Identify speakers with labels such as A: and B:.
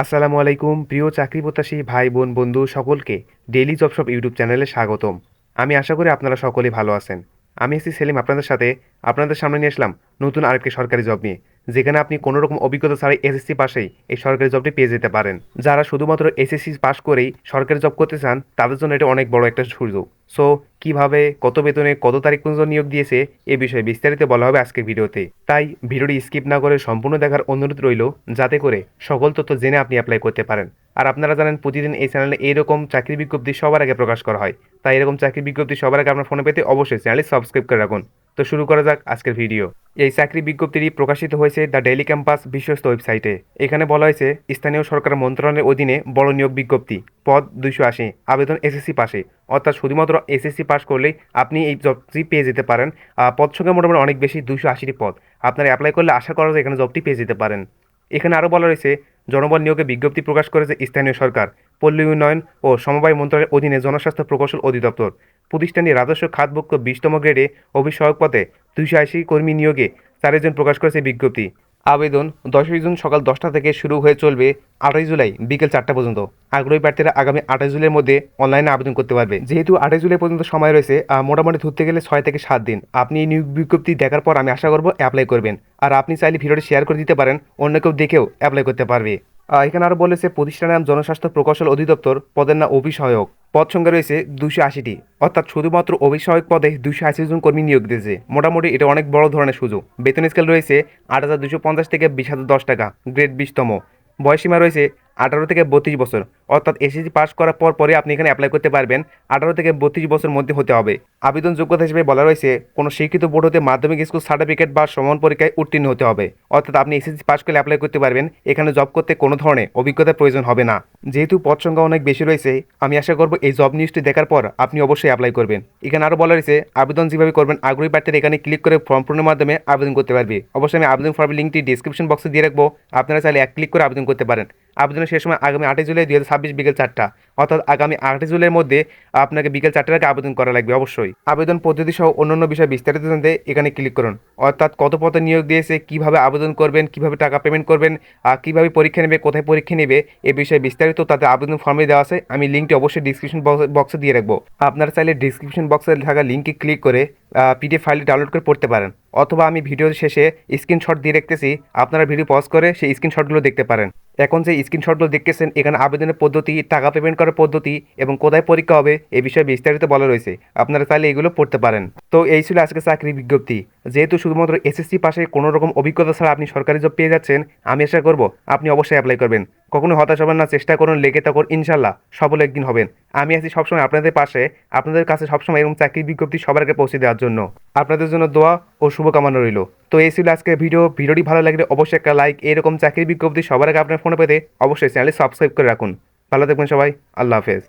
A: আসসালামু আলাইকুম প্রিয় চাকরি প্রত্যাশী ভাই বোন বন্ধু সকলকে ডেইলি জব শপ ইউটিউব চ্যানেলে স্বাগতম। আমি আশা করি আপনারা সকলেই ভালো আছেন। আমি এসি সেলিম আপনাদের সাথে আপনাদের সামনে নিয়ে আসলাম নতুন আরেকটি সরকারি জব নিয়ে, যেখানে আপনি কোনো রকম অভিজ্ঞতা ছাড়াই এসএসসি পাশেই এই সরকারি জবটি পেয়ে যেতে পারেন। যারা শুধুমাত্র এসএসসি পাস করেই সরকারি জব করতে চান তাদের জন্য এটা অনেক বড় একটা সুযোগ। সো কিভাবে, কত বেতনে, কত তারিখ পর্যন্ত নিয়োগ দিয়েছে এ বিষয়ে বিস্তারিত বলা হবে আজকের ভিডিওতে। তাই ভিডিওটি স্কিপ না করে সম্পূর্ণ দেখার অনুরোধ রইল, যাতে করে সকল তথ্য জেনে আপনি অ্যাপ্লাই করতে পারেন। আর আপনারা জানেন প্রতিদিন এই চ্যানেলে এইরকম চাকরির বিজ্ঞপ্তি সবার আগে প্রকাশ করা হয়। তাই এরকম চাকরির বিজ্ঞপ্তি সবার আগে আপনার ফোনে পেতে অবশ্যই চ্যানেলটি সাবস্ক্রাইব করে রাখুন। তো শুরু করা যাক আজকের ভিডিও। এই চাকরি বিজ্ঞপ্তিটি প্রকাশিত হয়েছে দ্য ডেইলি ক্যাম্পাস বিশ্বস্ত ওয়েবসাইটে। এখানে বলা হয়েছে স্থানীয় সরকার মন্ত্রণালয়ের অধীনে বড় নিয়োগ বিজ্ঞপ্তি, পদ 280, আবেদন এসএসসি পাশে। অর্থাৎ শুধুমাত্র এসএসসি পাস করলেই আপনি এই জবটি পেয়ে যেতে পারেন। পদ সংখ্যা মোটামুটি অনেক বেশি, 280টি পদ। আপনারা অ্যাপ্লাই করলে আশা করা যায় এখানে জবটি পেয়ে যেতে পারেন। এখানে আরও বলা রয়েছে জনবল নিয়োগে বিজ্ঞপ্তি প্রকাশ করেছে স্থানীয় সরকার, পল্লী উন্নয়ন ও সমবায় মন্ত্রণালয়ের অধীনে জনস্বাস্থ্য প্রকৌশল অধিদপ্তর। প্রতিষ্ঠানটি রাজস্ব খাতভুক্ত 20তম গ্রেডে অভিসহায়ক পদে 280 কর্মী নিয়োগে 4 জন প্রকাশ করেছে বিজ্ঞপ্তি। আবেদন 10ই জুন সকাল 10টা থেকে শুরু হয়ে চলবে 28 জুলাই বিকেল 4টা পর্যন্ত। আগ্রহী প্রার্থীরা আগামী 28 জুলাইয়ের মধ্যে অনলাইনে আবেদন করতে পারবে। যেহেতু 28 জুলাই পর্যন্ত সময় রয়েছে, মোটামুটি ধরতে গেলে 6 থেকে 7 দিন। আপনি এই নিয়োগ বিজ্ঞপ্তি দেখার পর আমি আশা করব অ্যাপ্লাই করবেন। আর আপনি চাইলে ভিডিওটি শেয়ার করে দিতে পারেন, অন্য কেউ দেখেও অ্যাপ্লাই করতে পারবে। এখানে আরও বলেছে প্রতিষ্ঠানের নাম জনস্বাস্থ্য প্রকৌশল অধিদপ্তর, পদের নাম অভিসহায়ক। পদ সংখ্যা রয়েছে 280টি। অর্থাৎ শুধুমাত্র অভিসহায়ক পদে 280 জন কর্মী নিয়োগ দিয়েছে। মোটামুটি এটা অনেক বড় ধরনের সুযোগ। বেতন স্কেল রয়েছে 8,250 থেকে 20,010 টাকা, গ্রেড 20তম। বয়সীমা রয়েছে 18 থেকে 32 বছর। অর্থাৎ এসএসসি পাস করার পরে আপনি এখানে অ্যাপ্লাই করতে পারবেন। 18 থেকে 32 বছর মধ্যে হতে হবে। আবেদন যোগ্যতা হিসেবে বলা রয়েছে কোনো স্বীকৃত বোর্ড হতে মাধ্যমিক স্কুল সার্টিফিকেট বা সমান পরীক্ষায় উত্তীর্ণ হতে হবে। অর্থাৎ আপনি এসএসসি পাস করলে অ্যাপ্লাই করতে পারবেন। এখানে জব করতে কোনো ধরনের অভিজ্ঞতার প্রয়োজন হবে না। যেহেতু পদ সংখ্যা অনেক বেশি রয়েছে, আমি আশা করব এই জব নিউজটি দেখার পর আপনি অবশ্যই অ্যাপ্লাই করবেন। এখানে আরও বলা রয়েছে আবেদন যেভাবে করবেন, আগ্রহী প্রার্থীরা এখানে ক্লিক করে ফর্ম পূরণের মাধ্যমে আবেদন করতে পারবে। অবশ্যই আমি আবেদন ফর্মের লিঙ্কটি ডিসক্রিপশন বক্সে দিয়ে রাখবো, আপনারা চাইলে এক ক্লিক করে আবেদন করতে পারেন। আবেদনের শেষ সময় আগামী 8 জুলাই 2026 বিকেল 4টা। অর্থাৎ আগামী 8 জুলাইয়ের মধ্যে আপনাকে বিকেল 4টার আগে আবেদন করা লাগবে অবশ্যই। আবেদন পদ্ধতি সহ অন্যান্য বিষয় বিস্তারিত জানতে এখানে ক্লিক করুন। অর্থাৎ কত পদে নিয়োগ দিয়েছে, কিভাবে আবেদন করবেন, কিভাবে টাকা পেমেন্ট করবেন, কিভাবে পরীক্ষা নেবে, কোথায় পরীক্ষা নেবে, এই বিষয়ে বিস্তারিত তাদের আবেদন ফর্মে দেওয়া আছে। আমি লিঙ্কটি অবশ্যই ডিসক্রিপশন বক্সে দিয়ে রাখবো। আপনারা চাইলে ডিসক্রিপশন বক্সে থাকা লিঙ্কে ক্লিক করে পিডিএফ ফাইলটি ডাউনলোড করে পড়তে পারেন। অথবা আমি ভিডিওর শেষে স্ক্রিনশট দিয়ে রাখতেছি, আপনারা ভিডিও পজ করে সেই স্ক্রিনশটগুলো দেখতে পারেন। এখন যে স্ক্রিনশটগুলো দেখতেছেন এখানে আবেদনের পদ্ধতি, টাকা পেমেন্ট করার পদ্ধতি এবং কোথায় পরীক্ষা হবে এই বিষয়ে বিস্তারিত বলা রয়েছে। আপনারা চাইলে এগুলো পড়তে পারেন। তো এই ছিল আজকে চাকরি বিজ্ঞপ্তি। যেহেতু শুধুমাত্র এসএসসি পাশে কোনো রকম অভিজ্ঞতা ছাড়া আপনি সরকারি জব পেয়ে যাচ্ছেন, আমি আশা করব আপনি অবশ্যই অ্যাপ্লাই করবেন। কখনো হতাশ হবেন না, চেষ্টা করুন, লেগে থাকুন, ইনশাল্লাহ সফল একদিন হবেন। আমি আছি সবসময় আপনাদের পাশে, আপনাদের কাছে সবসময় এরকম চাকরির বিজ্ঞপ্তি সবার আগে পৌঁছে দেওয়ার জন্য। আপনাদের জন্য দোয়া ও শুভকামনা রইল। তো এই ছিল আজকের ভিডিওটি ভালো লাগলে অবশ্যই একটা লাইক, এরকম চাকরির বিজ্ঞপ্তি সবার আগে আপনার ফোনে পেতে অবশ্যই চ্যানেলটি সাবস্ক্রাইব করে রাখুন। ভালো থাকবেন সবাই, আল্লাহ হাফেজ।